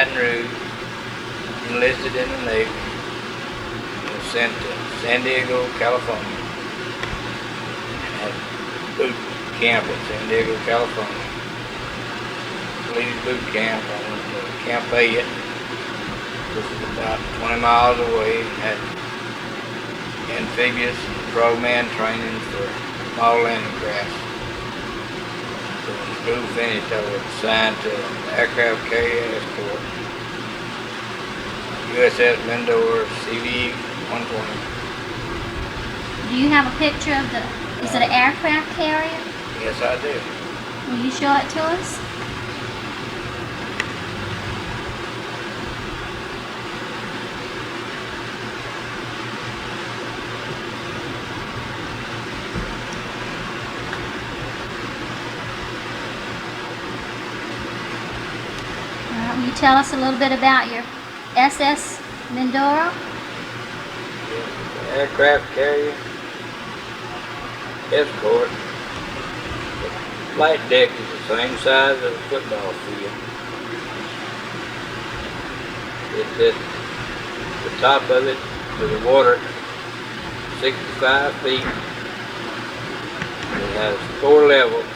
Baton Rouge, enlisted in the Navy, and was sent to San Diego, California, and had boot camp in San Diego, California. Police boot camp. I went to Camp 8, which is about 20 miles away, and had amphibious frogman training for small landing crafts. So when school finished, I was assigned to the aircraft carrier escort, USS Mindor CV 120. Do you have a picture of is it an aircraft carrier? Yes, I do. Will you show it to us? Will you tell us a little bit about your SS Mindoro? The aircraft carrier escort. The flight deck is the same size as a football field. It's at the top of it to the water, 65 feet. It has 4 levels.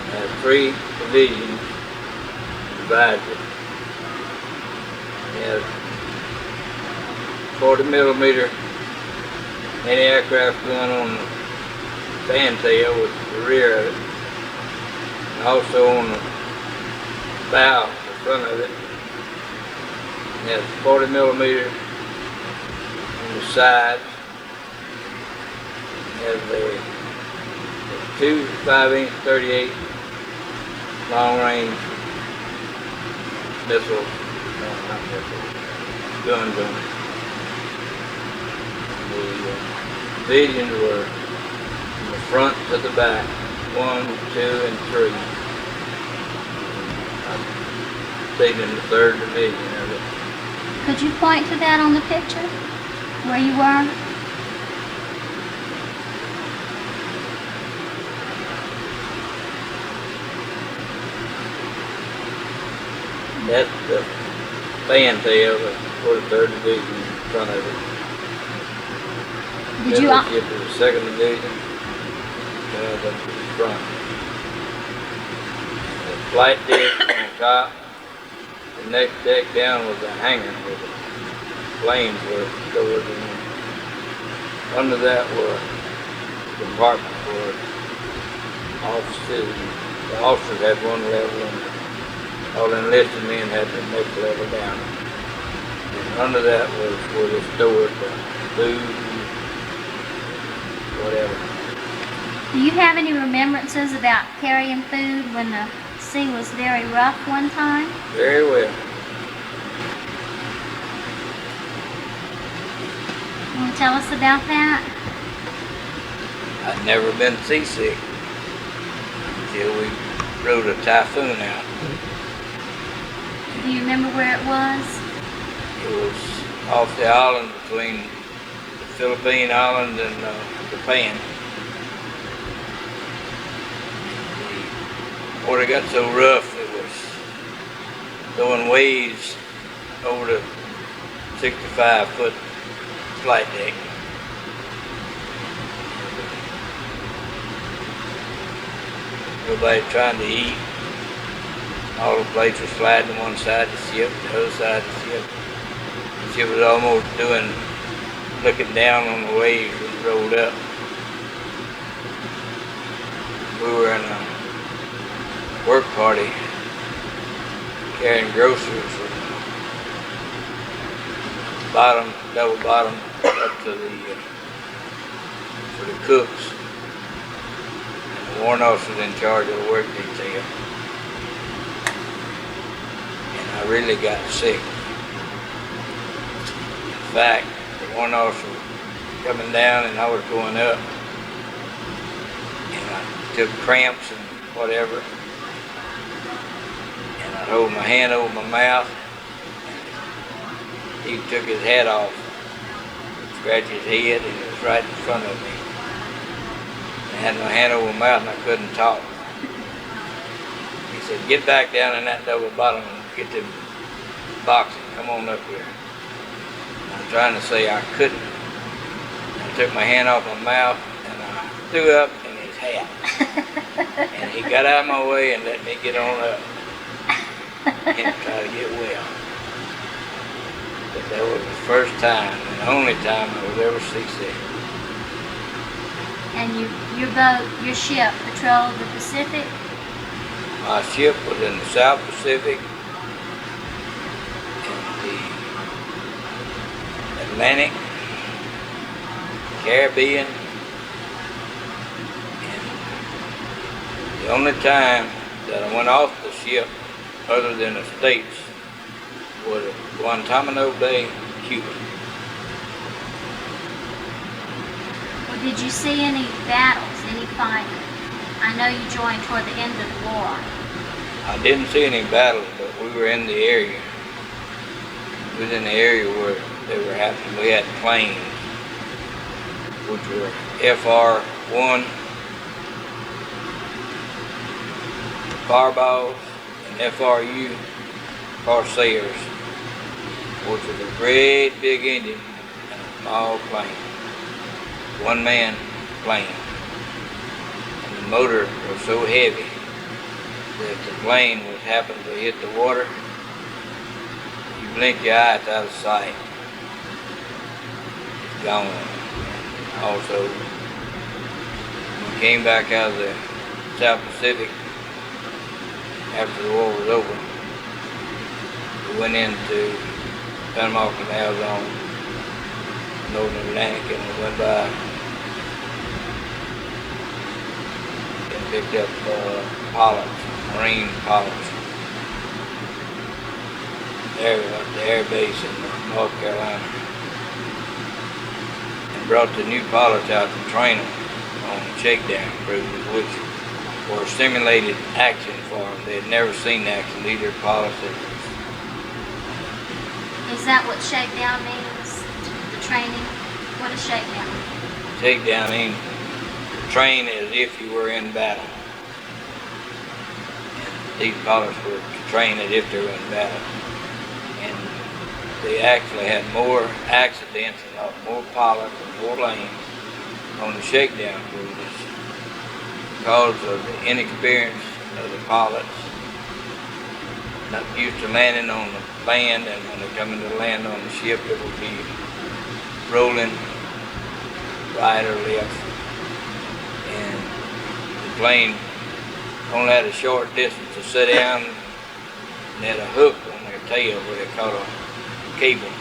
It has 3 divisions. Divides it. It has 40 millimeter anti-aircraft gun on the fantail with the rear of it, and also on the bow, the front of it. It has 40 millimeter on the sides. It has two 5-inch 38 long range missiles, no, not missiles, guns on it. The divisions were from the front to the back, 1, 2, and 3. I'm stayed in the 3rd division of it. Could you point to that on the picture, where you were? That's the fantail for the 3rd division in front of it. Did you? Get to the 2nd division, up to the front. The flight deck on top. The next deck down was a hangar where the planes were stored in. Under that were compartments for officers. The officers had 1 level, and all enlisted men had the next level down. And under that was where they stored the food, whatever. Do you have any remembrances about carrying food when the sea was very rough one time? Very well. Can you tell us about that? I'd never been seasick until we rode a typhoon out. Do you remember where it was? It was off the island between the Philippine Islands and Japan. The water got so rough it was throwing waves over the 65-foot flight deck. Everybody trying to eat. All the plates were sliding one side of the ship, the other side of the ship. The ship was almost looking down on the waves when it rolled up. We were in a work party carrying groceries from double bottom up to for the cooks. And the warrant officer was in charge of the work detail. I really got sick. In fact, the warrant officer was coming down and I was going up. And I took cramps and whatever. And I'd hold my hand over my mouth. He took his hat off, scratched his head, and it was right in front of me. I had my hand over my mouth and I couldn't talk. He said, get back down in that double bottom and get them boxes. Come on up here. I'm trying to say I couldn't. I took my hand off my mouth and I threw up in his hat. And he got out of my way and let me get on up and try to get well. But that was the first time and the only time I was ever seasick. And your ship patrolled the Pacific? My ship was in the South Pacific and the Atlantic, Caribbean, and the only time that I went off the ship other than the States was at Guantanamo Bay, Cuba. Well, did you see any battles, any fighting? I know you joined toward the end of the war. I didn't see any battles, but we were in the area. We was in the area where they were happening. We had planes, which were FR-1, Fireballs, and FRU, Corsairs, which was a great big engine and a small plane. One-man plane. And the motor was so heavy that if the plane was happened to hit the water, you blink your eye, it's out of sight. It's gone. Also, when we came back out of the South Pacific after the war was over, we went into Panama Canal Zone, Northern Atlantic, and we went by and picked up pilots, Marine pilots. There at the air base in North Carolina. And brought the new pilots out to train them on shakedown cruises, which were simulated action for them. They had never seen action. These are pilots that. Is that what shakedown means? The training? What is shakedown? Shakedown means train as if you were in battle. And these pilots were to train as if they were in battle. And they actually had more accidents and more pilots and more lanes on the shakedown cruises because of the inexperience of the pilots, not used to landing on the land, and when they come into land on the ship, it will be rolling right or left, and the plane only had a short distance to sit down and had a hook on their tail where they caught a cable,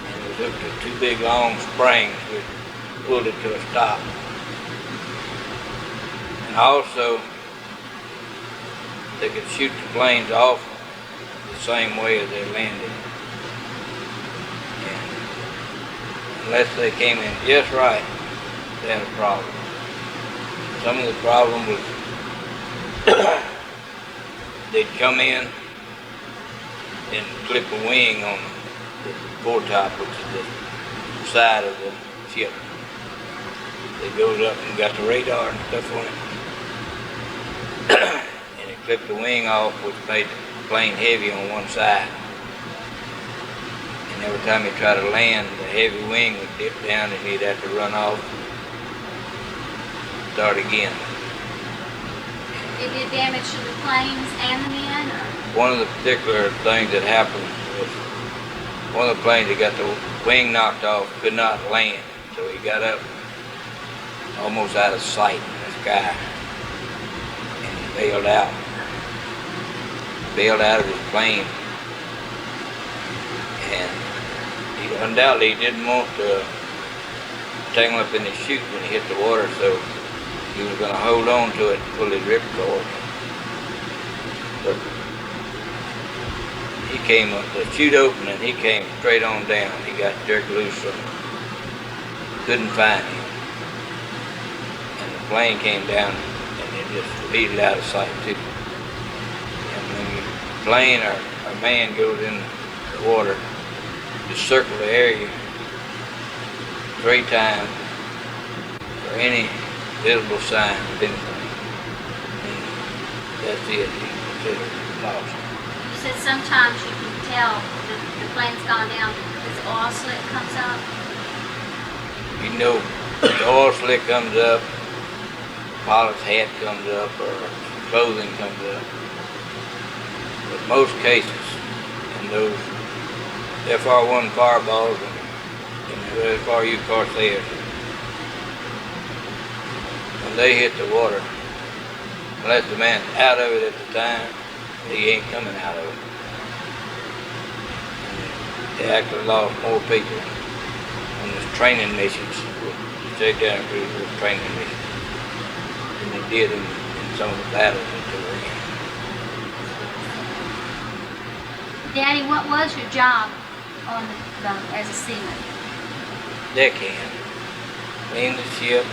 and it was hooked to two big long springs which pulled it to a stop. And also they could shoot the planes off the same way as they landed. And unless they came in just right, they had a problem. Some of the problem was they'd come in and clip a wing on the foretop, which is the side of the ship. It goes up and got the radar and stuff on it. And it clipped the wing off, which made the plane heavy on one side. And every time he tried to land, the heavy wing would dip down and he'd have to run off, start again. It did damage to the planes and the men? Or? One of the particular things that happened was one of the planes that got the wing knocked off could not land, so he got up almost out of sight in the sky and he bailed out of his plane, and he undoubtedly didn't want to tangle up in his chute when he hit the water, so he was going to hold on to it and pull his ripcord. But he came up, the chute opened and he came straight on down. He got jerked loose from it. Couldn't find him. And the plane came down and it just speeded out of sight too. And when your plane or a man goes in the water, just circle the area 3 times for any visible sign of anything. And that's it. You consider it lost. You said sometimes you can tell the plane's gone down because oil slick comes up. You know, the oil slick comes up, pilot's hat comes up, or clothing comes up. But most cases, in those FR1 fireballs and the FRU Corsairs, when they hit the water, unless the man's out of it at the time, he ain't coming out of it. And they actually lost more people on those training missions, shakedown crews with training missions, than they did in some of the battles that they were in. Daddy, what was your job on the boat as a seaman? Deckhand, clean the ship,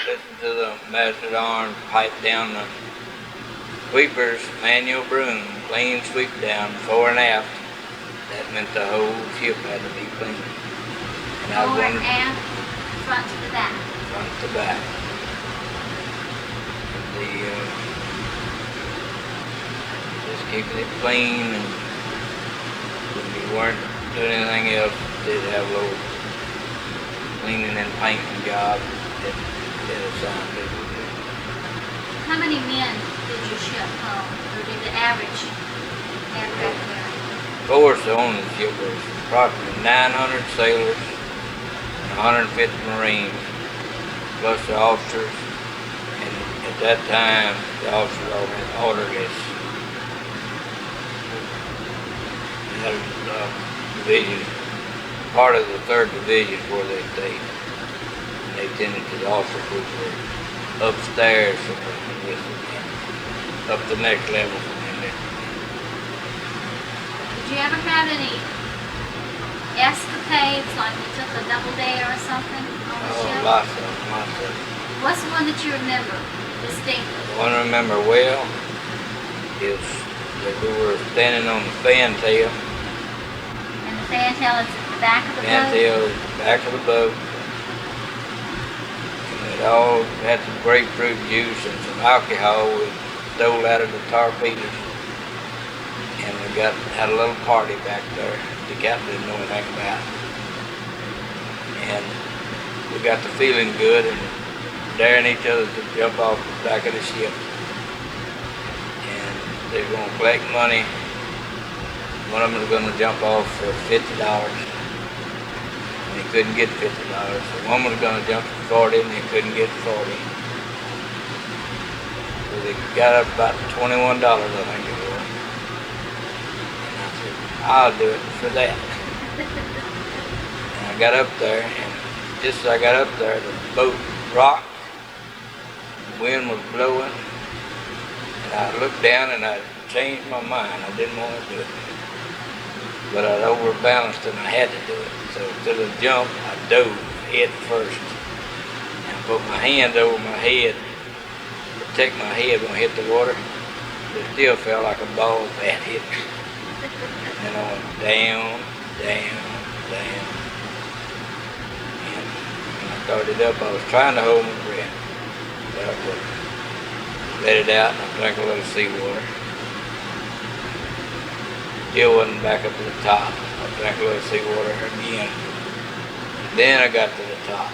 listen to the master at arms pipe down the sweeper's manual broom, clean sweep down fore and aft. That meant the whole ship had to be clean. And Fore and aft, front to the back. Front to back. Just keeping it clean, and when you weren't doing anything else, they'd have a little cleaning and painting job that assigned people to do. How many men did your ship hold, or did the average aircraft carry? Of course, the owner of the ship was approximately 900 sailors and 150 Marines, plus the officers. And at that time, the officers all had orderlies. That was division, part of the 3rd Division where they stayed. And they tended to the officers who were upstairs from this, up the next level from them there. Did you ever have any escapades, like you took a double dare or something on the ship? Lots of them, lots of them. What's the one that you remember distinctly? The one I remember well is that we were standing on the fantail. And the fantail is at the back of the boat? Fantail is the back of the boat. And it all had some grapefruit juice and some alcohol we stole out of the torpedoes. And we had a little party back there the captain didn't know anything about. And we got to feeling good and daring each other to jump off the back of the ship. And they were going to collect money. One of them was going to jump off for $50. And he couldn't get $50. So one was going to jump for 40 and he couldn't get 40. So they got up about $21, I think it was. And I said, I'll do it for that. And I got up there, and just as I got up there, the boat rocked. The wind was blowing. And I looked down and I changed my mind. I didn't want to do it. But I'd overbalanced and I had to do it. So to the jump, I dove head first. And I put my hand over my head to protect my head when I hit the water. It still felt like a ball bat hit me. And I went down, down, down. And when I started up, I was trying to hold my breath. But I couldn't. Let it out and I drank a little seawater. Still wasn't back up to the top. I drank a little seawater again. Then I got to the top. I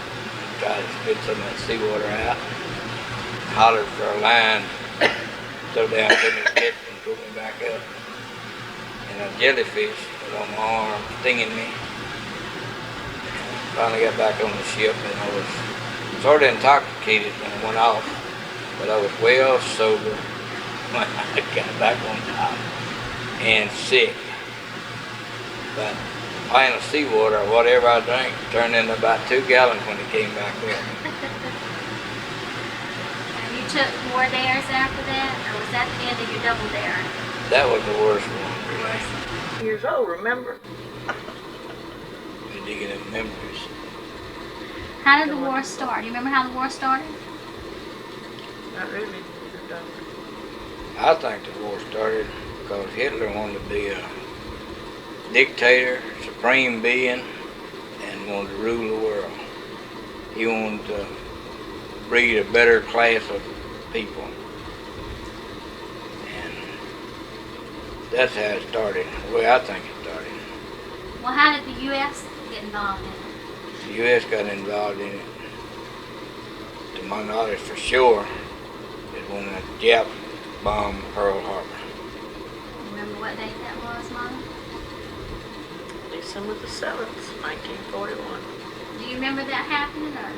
tried to spit some of that seawater out. Hollered for a line. So down to me pit and pulled me back up. And a jellyfish was on my arm stinging me. And I finally got back on the ship and I was sort of intoxicated when I went off. But I was well sober when I got back on top. And sick. But a pint of seawater or whatever I drank turned into about 2 gallons when it came back up. And you took more dares after that, or was that the end of your double dare? That was the worst one. Years old, remember? You're digging in memories. How did the war start? Do you remember how the war started? Not really. I think the war started because Hitler wanted to be a dictator, supreme being, and wanted to rule the world. He wanted to breed a better class of people. And that's how it started, the way I think it started. Well, how did the U.S. get involved in it? The U.S. got involved in it, to my knowledge for sure, is when the Japs bombed Pearl Harbor. Remember what date that was, Mom? December the 7th, 1941. Do you remember that happening, or?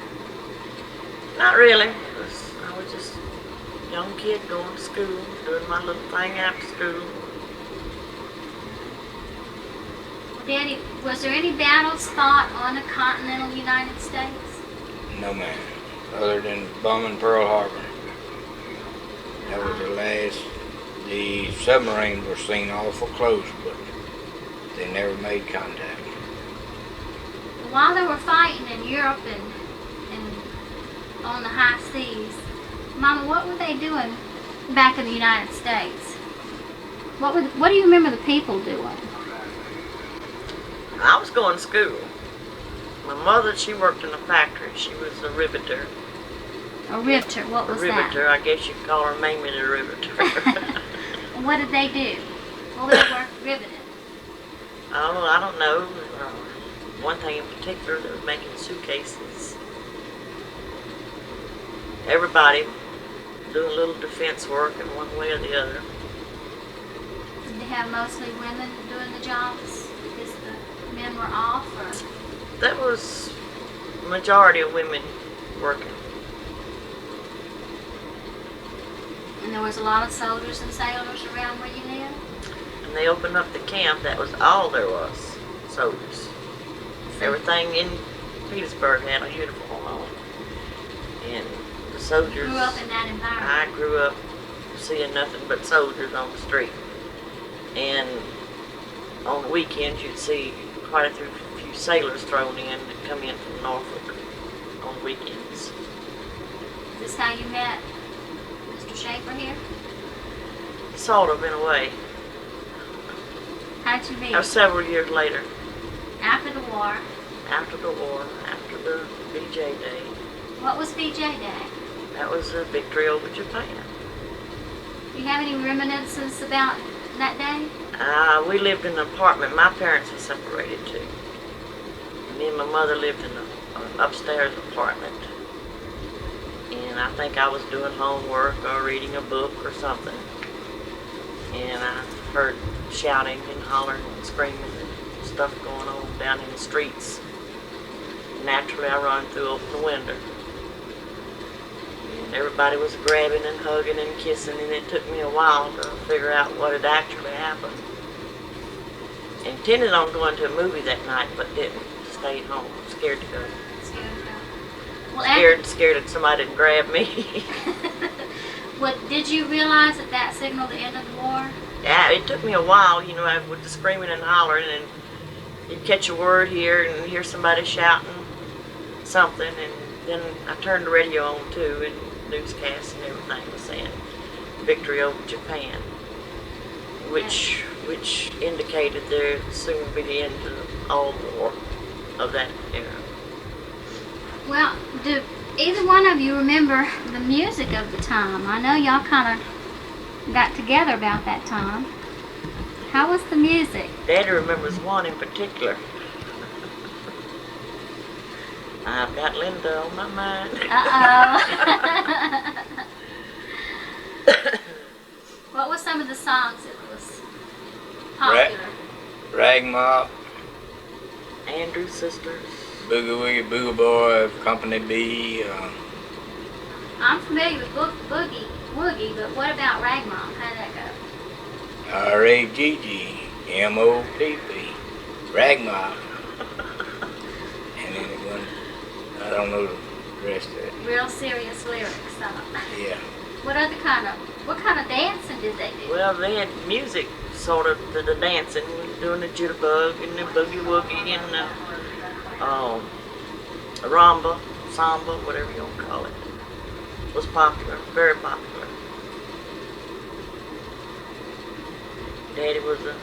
Not really. I was just a young kid going to school, doing my little thing after school. Daddy, was there any battles fought on the continental United States? No, man. Other than bombing Pearl Harbor. That was the last. The submarines were seen awful close, but they never made contact. While they were fighting in Europe and on the high seas, Mama, what were they doing back in the United States? What do you remember the people doing? I was going to school. My mother, she worked in a factory. She was a riveter. A riveter, what was A riveter, that? I guess you could call her Mamie the riveter. What did they do? What were they riveting? Oh, I don't know. One thing in particular, they were making suitcases. Everybody doing a little defense work in one way or the other. Did they have mostly women doing the jobs because the men were off, or? That was a majority of women working. And there was a lot of soldiers and sailors around where you lived? And they opened up the camp, that was all there was, soldiers. Everything in Petersburg had a uniform on. And the soldiers... You grew up in that environment? I grew up seeing nothing but soldiers on the street. And on the weekends you'd see quite a few sailors thrown in that come in from Norfolk on the weekends. Is this how you met Mr. Shaffer here? Sort of, in a way. How'd you meet? That was several years later. After the war. After the war, after the VJ Day. What was VJ Day? That was a victory over Japan. Do you have any reminiscences about that day? We lived in an apartment. My parents were separated too. Me and my mother lived in an upstairs apartment. And I think I was doing homework or reading a book or something. And I heard shouting and hollering and screaming and stuff going on down in the streets. Naturally, I run through, open the window. And everybody was grabbing and hugging and kissing, and it took me a while to figure out what had actually happened. Intended on going to a movie that night, but didn't. Stayed home, scared to go. Well, Scared that somebody would grab me. Well, did you realize that that signaled the end of the war? Yeah, it took me a while, you know, with the screaming and hollering, and you'd catch a word here and hear somebody shouting something, and then I turned the radio on too, and newscasts and everything was saying victory over Japan, which indicated there would soon be the end of all war of that era. Well, do either one of you remember the music of the time? I know y'all kind of got together about that time. How was the music? Daddy remembers one in particular. I've got Linda on my mind. Uh-oh. What were some of the songs that was popular? Ragmop, Andrews Sisters. Boogie Woogie Boogie Boy, Company B. I'm familiar with Boogie Woogie, but what about Ragmop? How did that go? R-A-G-G-M-O-P-P, Ragmop. And then it went, I don't know the rest of it. Real serious lyrics. Yeah. What kind of dancing did they do? Well, they had music, sort of, the dancing, doing the jitterbug and the boogie woogie and the rumba, samba, whatever you want to call it. Was popular, very popular. Daddy was a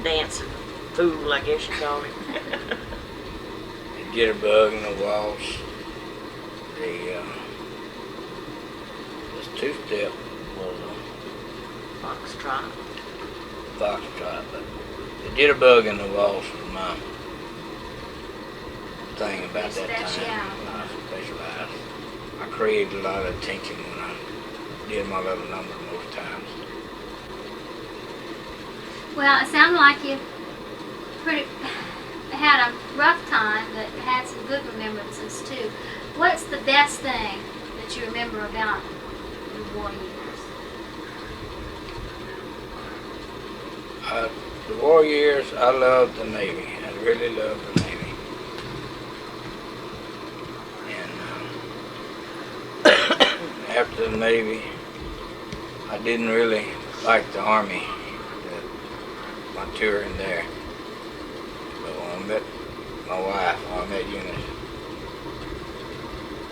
dancing fool, I guess you call him. The jitterbug and the waltz. The this two-step was Foxtrot. a foxtrot, but the jitterbug in the waltz was my thing about that time. I specialized. I created a lot of attention when I did my little number most times. Well, it sounded like you had a rough time, but had some good remembrances too. What's the best thing that you remember about your war years? The war years, I loved the Navy. I really loved the Navy. And after the Navy, I didn't really like the Army, my tour in there. But when I met my wife, I met Eunice.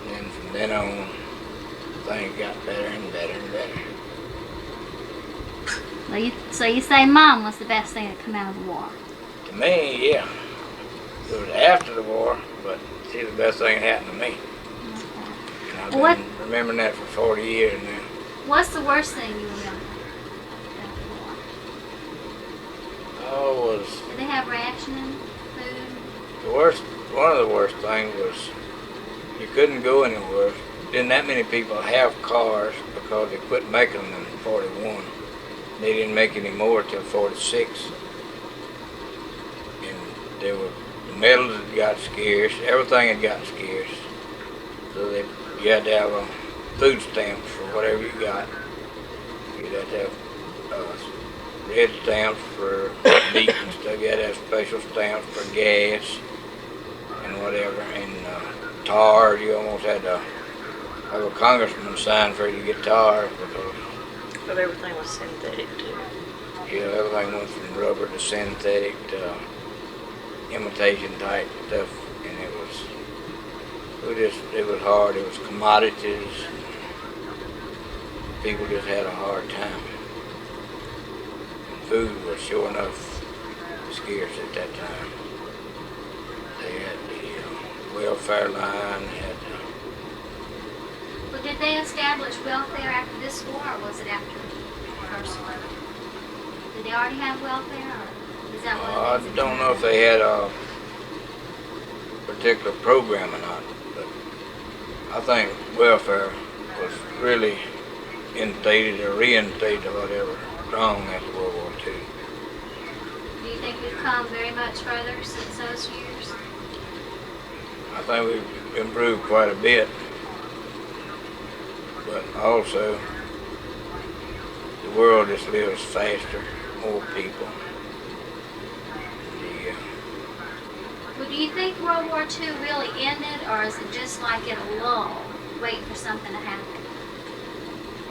And then from then on, things got better and better and better. So you say Mom was the best thing that come out of the war? To me, yeah. It was after the war, but she's the best thing that happened to me. And I've been remembering that for 40 years now. What's the worst thing you remember about the war? Oh, Did they have rationing, food? one of the worst things was you couldn't go anywhere. Didn't that many people have cars because they quit making them in 41. They didn't make any more till 46. And the metals had got scarce, everything had got scarce. So you had to have food stamps for whatever you got. You'd have to have red stamps for meat and stuff. You had to have special stamps for gas and whatever. And tar, you almost had to have a congressman sign for you to get tar because But everything was synthetic too. everything went from rubber to synthetic to imitation type stuff, and it was hard. It was commodities. People just had a hard time. And food was sure enough scarce at that time. They had the welfare line. They had Well, did they establish welfare after this war, or was it after the first war? Did they already have welfare, or is that what I don't know if they had a particular program or not, but I think welfare was really instated or reinstated or whatever strong after World War II. Do you think we've come very much further since those years? I think we've improved quite a bit, but also the world just lives faster, more people. Well, do you think World War II really ended, or is it just like in a lull, waiting for something to happen?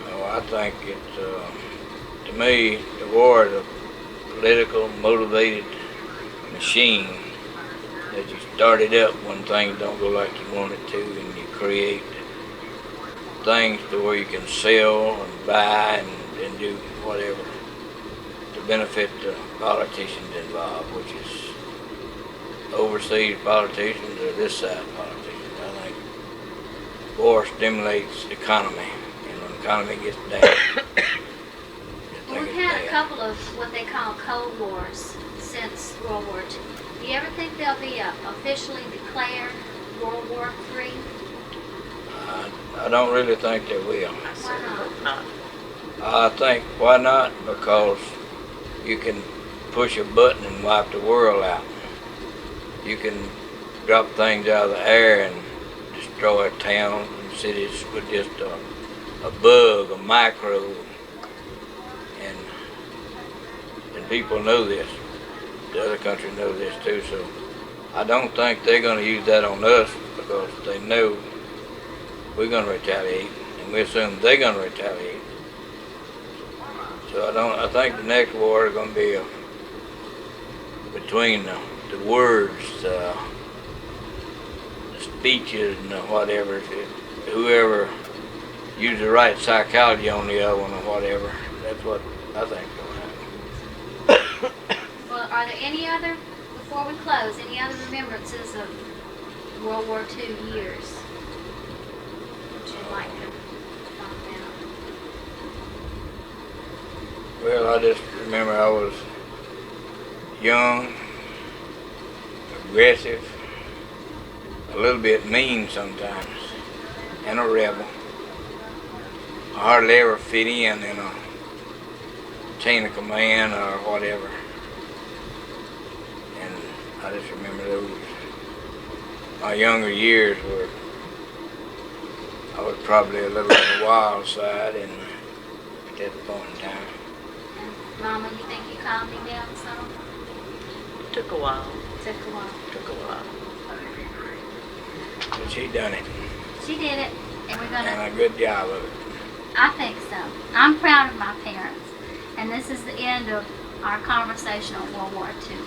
Oh, I think to me, the war is a political, motivated machine that you started up when things don't go like you want it to, and you create things to where you can sell and buy and do whatever to benefit the politicians involved, which is overseas politicians or this side politicians. I think war stimulates the economy, and when the economy gets down, Well, we've had a couple of what they call Cold Wars since World War II. Do you ever think there'll be a officially declared World War III? I don't really think they will. I certainly hope not. I think, why not? Because you can push a button and wipe the world out. You can drop things out of the air and destroy towns and cities with just a bug, a microbe. And people know this. The other countries know this too, so I don't think they're going to use that on us because they know we're going to retaliate, and we assume they're going to retaliate. So I think the next war is going to be between the words, the speeches, and the whatever. Whoever uses the right psychology on the other one or whatever, that's what I think is going to happen. Well, are there any other, before we close, any other remembrances of World War II years? would like to find out. Well, I just remember I was young, aggressive, a little bit mean sometimes, and a rebel. I hardly ever fit in a chain of command or whatever. And I just remember those, my younger years were, I was probably a little on the wild side and at that point in time. And Mama, you think you calmed me down some? Took a while. Took a while. Took a while. But she done it, She did it, and we're and gonna. a good job of it. I think so. I'm proud of my parents, and this is the end of our conversation on World War II.